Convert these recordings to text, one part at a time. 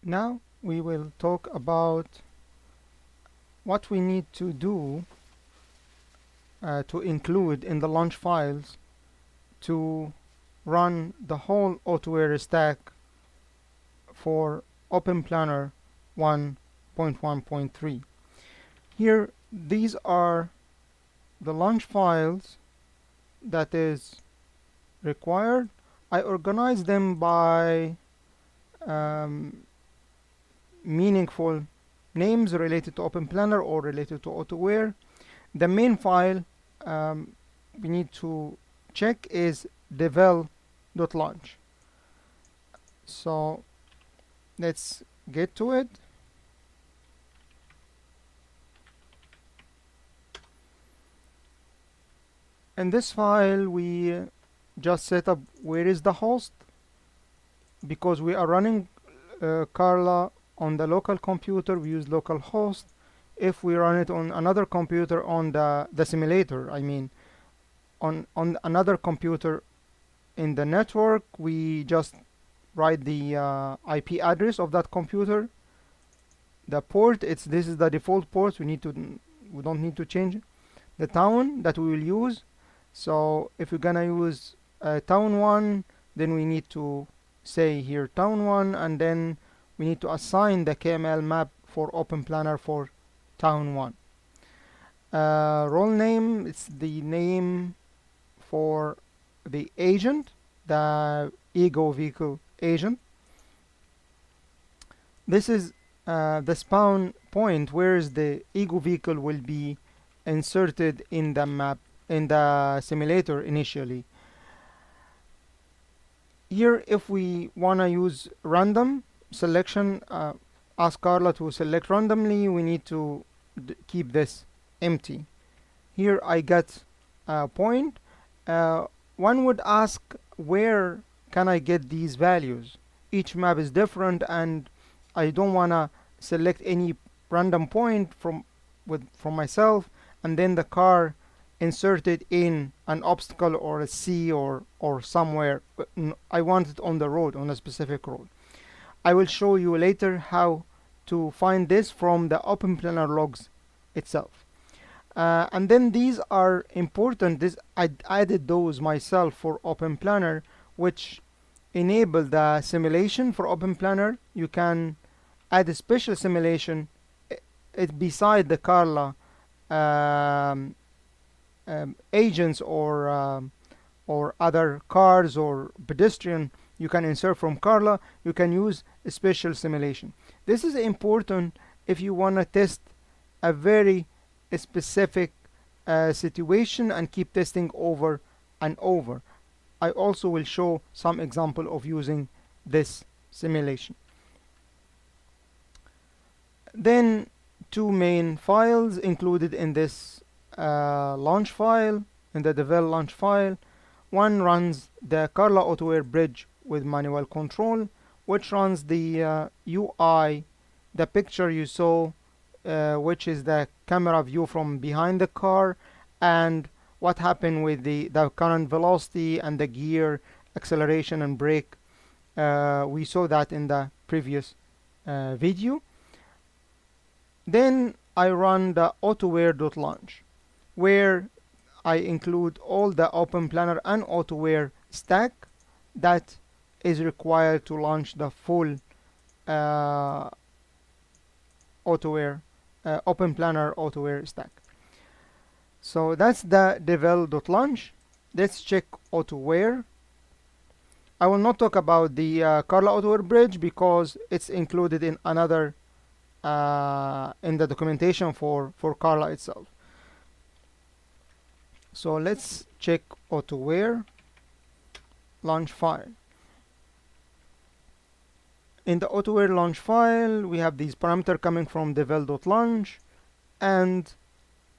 Now we will talk about what we need to do to include in the launch files to run the whole AutoWare stack for OpenPlanner 1.1.3. Here, these are the launch files that is required. I organize them by um, meaningful names related to OpenPlanner or related to AutoWare. The main file we need to check is devel.launch. So let's get to it. In this file, we just set up where is the host, because we are running CARLA on the local computer. We use localhost. If we run it on another computer, on the simulator, I mean, on another computer in the network, we just write the IP address of that computer. The port, this is the default port. We don't need to change it. The town that we will use. So if we're gonna use town 1, then we need to say here town 1, and then we need to assign the KML map for OpenPlanner for town 1. Role name, it's the name for the agent, the ego vehicle agent. This is the spawn point where the ego vehicle will be inserted in the map, in the simulator initially. Here, if we want to use random selection, ask CARLA to select randomly, we need to keep this empty. Here I got a point. One would ask, where can I get these values? Each map is different, and I don't want to select any random point from myself and then the car inserted in an obstacle or a sea or somewhere. I want it on the road, on a specific road. I will show you later how to find this from the OpenPlanner logs itself. And then these are important. I added those myself for OpenPlanner, which enable the simulation for OpenPlanner. You can add a special simulation beside the CARLA agents or other cars or pedestrian you can insert from CARLA. You can use a special simulation. This is important if you want to test a very specific situation and keep testing over and over. I also will show some example of using this simulation. Then two main files included in this launch file, in the devel launch file. One runs the CARLA AutoWare bridge with manual control, which runs the UI, the picture you saw, which is the camera view from behind the car, and what happened with the current velocity and the gear, acceleration and brake. We saw that in the previous video. Then I run the AutoWare.launch, where I include all the OpenPlanner and AutoWare stack that is required to launch the full OpenPlanner AutoWare stack. So that's the devel.launch. Let's check AutoWare. I will not talk about the CARLA AutoWare bridge because it's included in another in the documentation for CARLA itself. So let's check AutoWare launch file. In the AutoWare launch file, we have these parameters coming from devel.launch and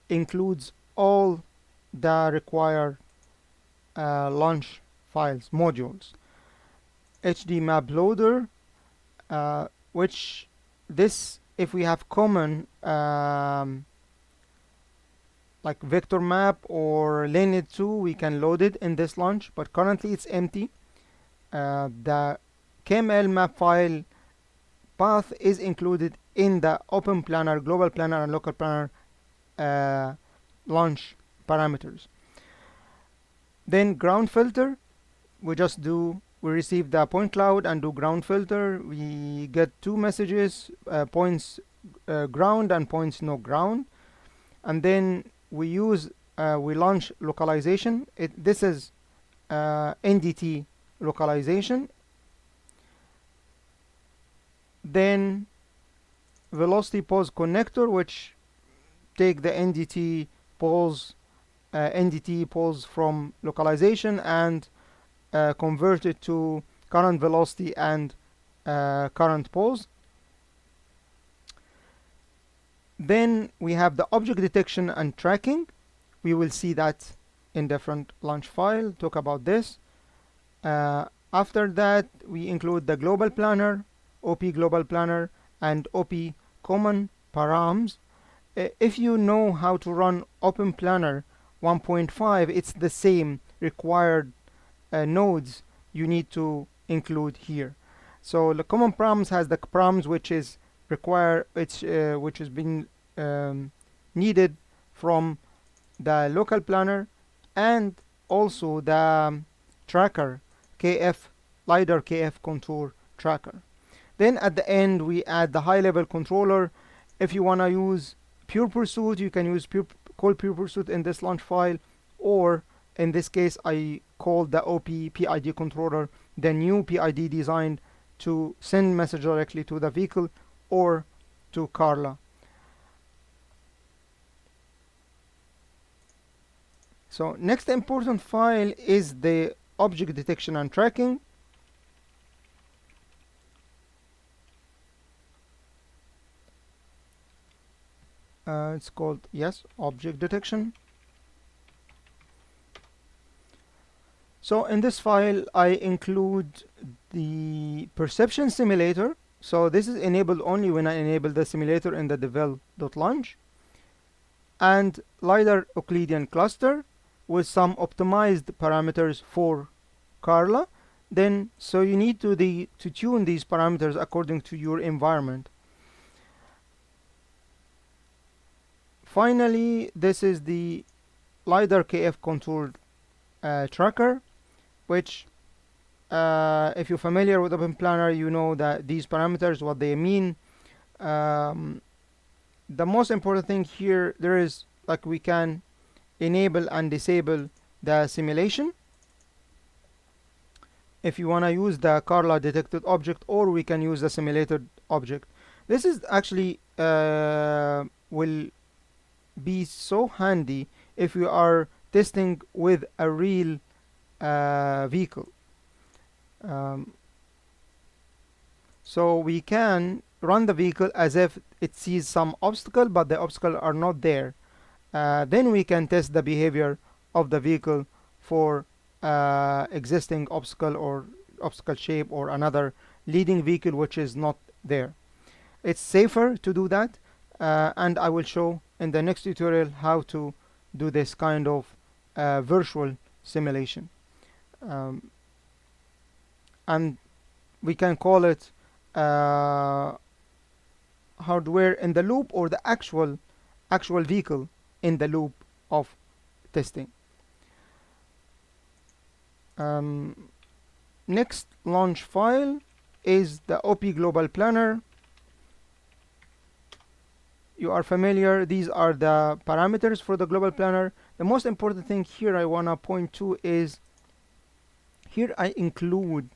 includes all the required launch files, modules. HD map loader, which this, if we have common like vector map or lineage 2, we can load it in this launch, but currently it's empty. The KML map file path is included in the OpenPlanner, Global Planner, and Local Planner launch parameters. Then ground filter, we receive the point cloud and do ground filter. We get two messages, points ground and points no ground. And then we launch localization. This is NDT localization. Then velocity pulse connector, which take the NDT pulse from localization and convert it to current velocity and current pulse. Then we have the object detection and tracking. We will see that in different launch file, talk about this. After that, we include the global planner, OP global planner, and OP common params. If you know how to run OpenPlanner 1.5, it's the same required nodes you need to include here. So the common params has the params which is which has been needed from the local planner, and also the tracker KF Lidar KF contour tracker. Then at the end we add the high level controller. If you want to use pure pursuit, you can use call pure pursuit in this launch file, or in this case I called the OP PID controller, the new PID designed to send message directly to the vehicle or to CARLA. So next important file is the object detection and tracking. It's called, yes, object detection. So in this file I include the perception simulator. So this is enabled only when I enable the simulator in the devel.launch, and Lidar Euclidean cluster with some optimized parameters for CARLA. Then so you need to tune these parameters according to your environment. Finally, this is the Lidar KF contour tracker, which if you're familiar with OpenPlanner, you know that these parameters, what they mean. The most important thing here, there is like we can enable and disable the simulation if you want to use the CARLA detected object, or we can use the simulated object. This is actually will be so handy if you are testing with a real vehicle. So we can run the vehicle as if it sees some obstacle, but the obstacle are not there. Then we can test the behavior of the vehicle for existing obstacle or obstacle shape or another leading vehicle which is not there. It's safer to do that, and I will show in the next tutorial how to do this kind of virtual simulation. And we can call it hardware in the loop, or the actual vehicle in the loop of testing. Next launch file is the OP Global Planner. You are familiar, these are the parameters for the Global Planner. The most important thing here I want to point to is here I include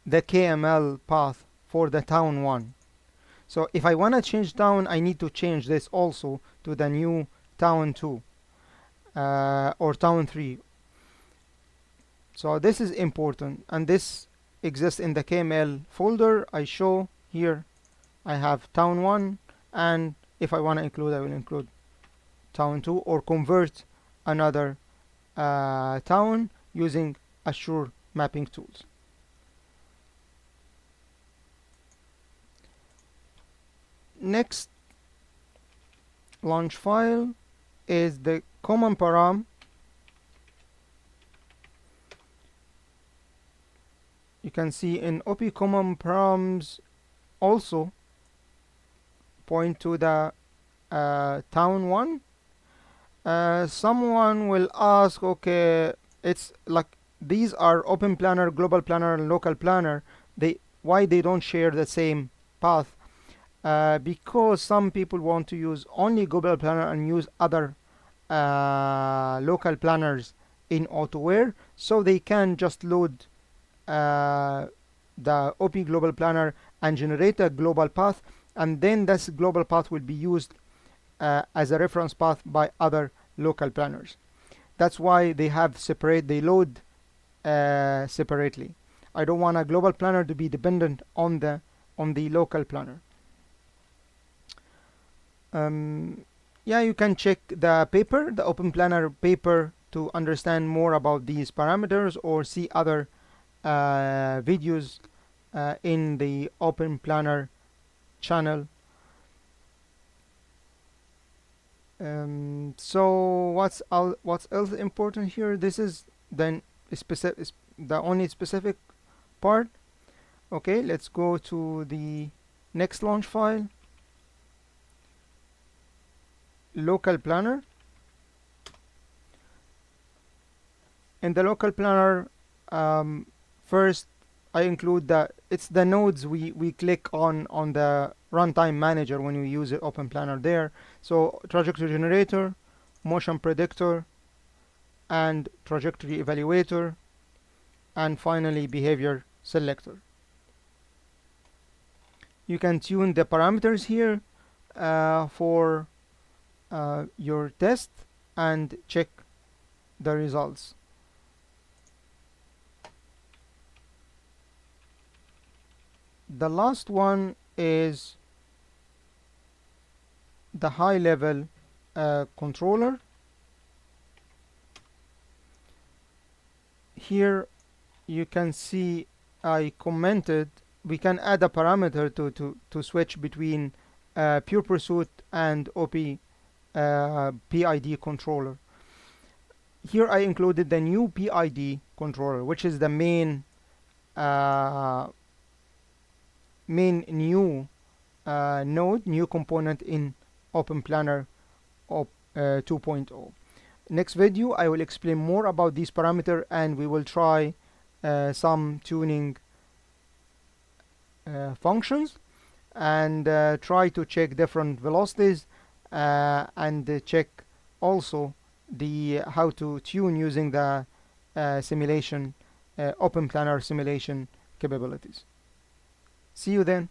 the KML path for the town 1. So if I want to change town, I need to change this also to the new town 2 or town 3. So this is important, and this exists in the KML folder. I show here I have town 1, and if I want to include, I will include town 2 or convert another town using Azure mapping tools. Next launch file is the common param. You can see in OP common params also point to the town one. Someone will ask, okay, it's like these are open planner, global planner, and local planner. Why they don't share the same path? Because some people want to use only global planner and use other local planners in AutoWare, so they can just load uh, the OP global planner and generate a global path, and then this global path will be used as a reference path by other local planners. That's why they have separate, they load separately. I don't want a global planner to be dependent on the local planner. Yeah, you can check the paper, the OpenPlanner paper, to understand more about these parameters or see other videos in the OpenPlanner channel. So what's else important here? This is then the only specific part. Okay, let's go to the next launch file, local planner. In the local planner, first I include it's the nodes we click on the runtime manager when we use it, OpenPlanner there. So trajectory generator, motion predictor, and trajectory evaluator, and finally behavior selector. You can tune the parameters here for your test and check the results. The last one is the high level controller. Here you can see I commented we can add a parameter to switch between pure pursuit and OP PID controller. Here I included the new PID controller, which is the main new node, new component in OpenPlanner 2.0. Next video I will explain more about these parameters, and we will try some tuning functions and try to check different velocities and check also the how to tune using the simulation OpenPlanner simulation capabilities. See you then.